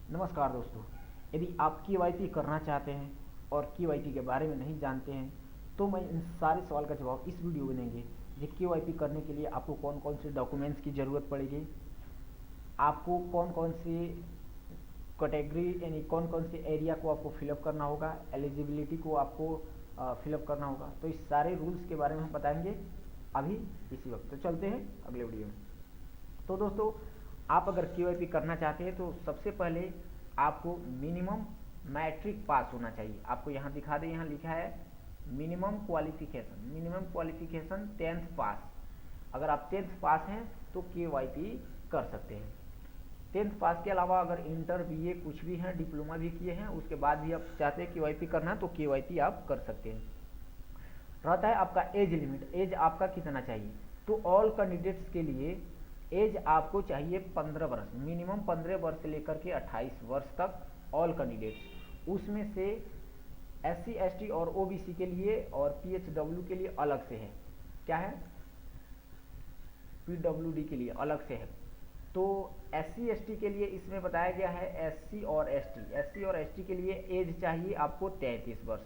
नमस्कार दोस्तों। यदि आप केवाईसी करना चाहते हैं और केवाईसी के बारे में नहीं जानते हैं तो मैं इन सारे सवाल का जवाब इस वीडियो में देंगे। ये केवाईसी करने के लिए आपको कौन कौन से डॉक्यूमेंट्स की ज़रूरत पड़ेगी, आपको कौन कौन से कैटेगरी यानी कौन कौन से एरिया को आपको फिलअप करना होगा, एलिजिबिलिटी को आपको फिलअप करना होगा। तो इस सारे रूल्स के बारे में हम बताएंगे अभी इसी वक्त। तो चलते हैं अगले वीडियो में। तो दोस्तों, आप अगर केवाईसी करना चाहते हैं तो सबसे पहले आपको मिनिमम मैट्रिक पास होना चाहिए। आपको यहाँ दिखा दें, यहाँ लिखा है मिनिमम क्वालिफिकेशन 10th पास। अगर आप 10th पास हैं तो केवाईसी कर सकते हैं। 10th पास के अलावा अगर इंटर बीए कुछ भी हैं, डिप्लोमा भी किए हैं, उसके बाद भी आप चाहते हैं केवाईसी करना तो केवाईसी आप कर सकते हैं। रहता है आपका एज लिमिट, एज आपका कितना चाहिए। तो ऑल कैंडिडेट्स के लिए एज आपको चाहिए 15 वर्ष, मिनिमम 15 वर्ष से लेकर के 28 वर्ष तक ऑल कैंडिडेट्स। उसमें से SC ST और OBC के लिए और PHW के लिए अलग से है। क्या है? PWD के लिए अलग से है। तो SC ST के लिए इसमें बताया गया है SC और ST के लिए एज चाहिए आपको 33 वर्ष,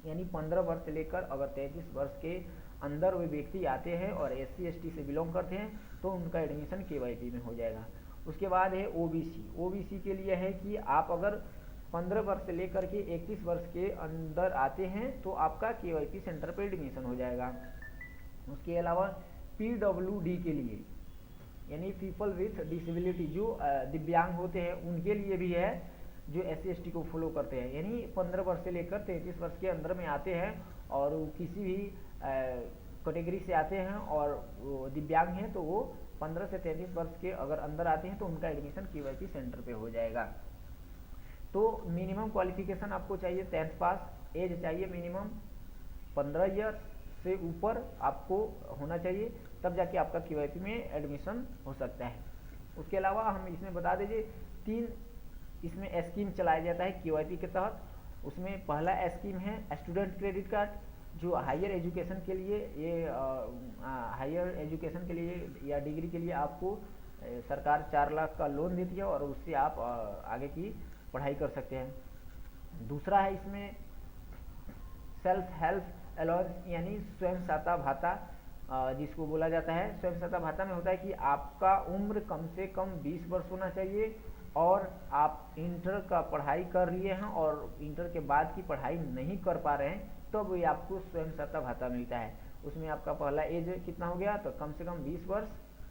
यानी 15 वर्ष से लेकर अगर 33 वर्ष के अंदर वे व्यक्ति आते हैं और SC ST से बिलोंग करते हैं तो उनका एडमिशन केवाईसी में हो जाएगा। उसके बाद है OBC के लिए है कि आप अगर 15 वर्ष से लेकर के 31 वर्ष के अंदर आते हैं तो आपका केवाईसी सेंटर पर एडमिशन हो जाएगा। उसके अलावा PWD के लिए यानी पीपल विथ डिसेबिलिटी, जो दिव्यांग होते हैं उनके लिए भी है, जो SC ST को फॉलो करते हैं। यानी 15 वर्ष से लेकर 33 वर्ष के अंदर में आते हैं और वो किसी भी कैटेगरी से आते हैं और वो दिव्यांग हैं तो वो 15 से 33 वर्ष के अगर अंदर आते हैं तो उनका एडमिशन केवाईसी सेंटर पे हो जाएगा। तो मिनिमम क्वालिफिकेशन आपको चाहिए 10th पास, एज चाहिए मिनिमम 15 ईयर से ऊपर आपको होना चाहिए, तब जाके आपका केवाईसी में एडमिशन हो सकता है। उसके अलावा हम इसमें बता दीजिए 3 इसमें स्कीम चलाया जाता है केवाईसी के तहत। उसमें पहला स्कीम है स्टूडेंट क्रेडिट कार्ड, जो हायर एजुकेशन के लिए हायर एजुकेशन के लिए या डिग्री के लिए आपको सरकार 4 लाख का लोन देती है और उससे आप आगे की पढ़ाई कर सकते हैं। दूसरा है इसमें सेल्फ हेल्प अलाउंस यानी स्वयं सहायता भाता, जिसको बोला जाता है स्वयं सहायता भाता में होता है कि आपका उम्र कम से कम 20 वर्ष होना चाहिए और आप इंटर का पढ़ाई कर लिए हैं और इंटर के बाद की पढ़ाई नहीं कर पा रहे हैं तो ये आपको स्वयं सहायता भाता मिलता है। उसमें आपका पहला एज कितना हो गया, तो कम से कम 20 वर्ष,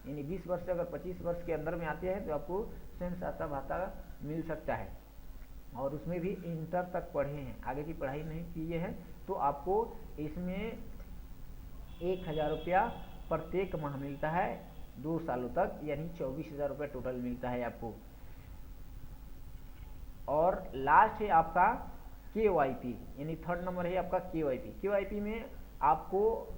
यानी 20 वर्ष से अगर 25 वर्ष के अंदर में आते हैं तो आपको स्वयं सहायता भाता मिल सकता है। और उसमें भी इंटर तक पढ़े हैं, आगे की पढ़ाई नहीं किए हैं तो आपको इसमें 1000 रुपया प्रत्येक माह मिलता है 2 सालों तक, यानी 24,000 रुपये टोटल मिलता है आपको। और लास्ट है आपका केवाईसी, यानी 3rd नंबर है आपका केवाईसी में आपको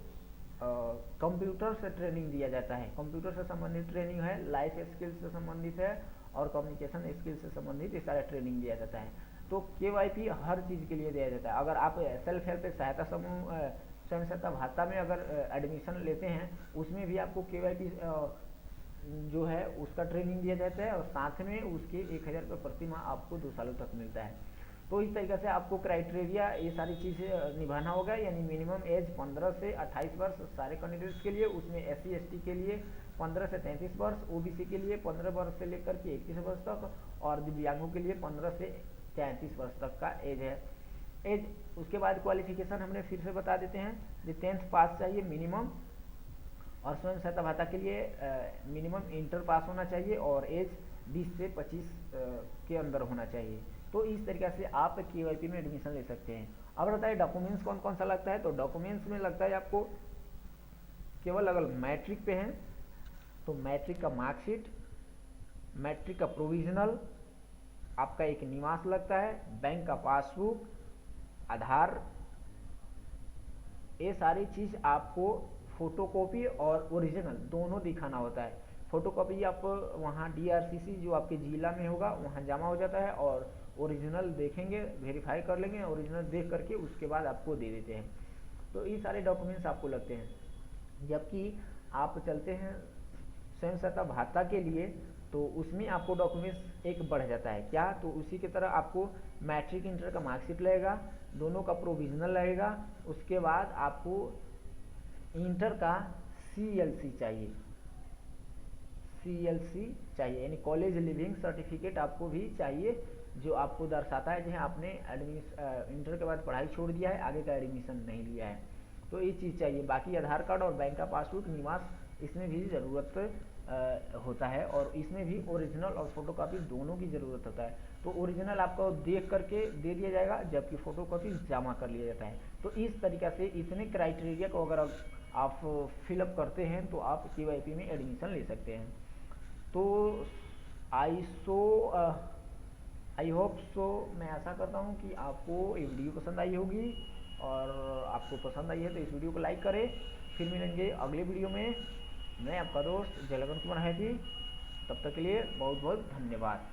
कंप्यूटर से ट्रेनिंग दिया जाता है। कंप्यूटर से संबंधित ट्रेनिंग है, लाइफ स्किल्स से संबंधित है और कम्युनिकेशन स्किल्स से संबंधित ये सारा ट्रेनिंग दिया जाता है। तो केवाईसी हर चीज़ के लिए दिया जाता है। अगर आप सेल्फ हेल्प सहायता समूह स्वयं सहायता भाता में अगर एडमिशन लेते हैं उसमें भी आपको केवाईसी जो है उसका ट्रेनिंग दिया जाता है और साथ में उसके 1000 रुपये प्रति माह आपको 2 सालों तक मिलता है। तो इस तरीके से आपको क्राइटेरिया ये सारी चीज़ें निभाना होगा, यानी मिनिमम एज 15 से 28 वर्ष सारे कैंडिडेट्स के लिए, उसमें SC ST के लिए 15 से 33 वर्ष, OBC के लिए 15 वर्ष से लेकर के 21 वर्ष तक और दिव्यांगों के लिए 15 से 33 वर्ष तक का एज है। एज उसके बाद क्वालिफिकेशन हमने फिर से बता देते हैं, जो 10th पास चाहिए मिनिमम और स्वयं सहायता भाता के लिए मिनिमम इंटर पास होना चाहिए और एज 20 से 25 के अंदर होना चाहिए। तो इस तरीके से आप केवाईसी में एडमिशन ले सकते हैं। अब रहता है डॉक्यूमेंट्स कौन कौन सा लगता है। तो डॉक्यूमेंट्स में लगता है आपको केवल अगर मैट्रिक पे हैं तो मैट्रिक का मार्कशीट, मैट्रिक का प्रोविजनल, आपका एक निवास लगता है, बैंक का पासबुक, आधार, ये सारी चीज़ आपको फोटोकॉपी और ओरिजिनल दोनों दिखाना होता है। फोटोकॉपी आप वहाँ DRCC जो आपके जिला में होगा वहाँ जमा हो जाता है और ओरिजिनल देखेंगे, वेरीफाई कर लेंगे, ओरिजिनल देख करके उसके बाद आपको दे देते हैं। तो ये सारे डॉक्यूमेंट्स आपको लगते हैं। जबकि आप चलते हैं स्वयं सहायता भाता के लिए तो उसमें आपको डॉक्यूमेंट्स एक बढ़ जाता है क्या, तो उसी की तरह आपको मैट्रिक इंटर का मार्कशीट लगेगा, दोनों का प्रोविजनल लगेगा, उसके बाद आपको इंटर का CLC चाहिए, CLC चाहिए, यानी कॉलेज लिविंग सर्टिफिकेट आपको भी चाहिए, जो आपको दर्शाता है कि आपने इंटर के बाद पढ़ाई छोड़ दिया है, आगे का एडमिशन नहीं लिया है, तो ये चीज़ चाहिए। बाकी आधार कार्ड और बैंक का पासबुक, निवास, इसमें भी ज़रूरत होता है, और इसमें भी ओरिजिनल और फोटोकॉपी दोनों की ज़रूरत होता है। तो ओरिजिनल आपको देख करके दे दिया जाएगा, जबकि फ़ोटोकॉपी जमा कर लिया जाता है। तो इस तरीक़ा से इतने क्राइटेरिया को अगर आप फिलअप करते हैं तो आप KYP में एडमिशन ले सकते हैं। तो आई होप सो, मैं आशा करता हूँ कि आपको ये वीडियो पसंद आई होगी, और आपको पसंद आई है तो इस वीडियो को लाइक करें। फिर मिलेंगे अगले वीडियो में। मैं आपका दोस्त जयलगन कुमार हैदी, तब तक के लिए बहुत बहुत धन्यवाद।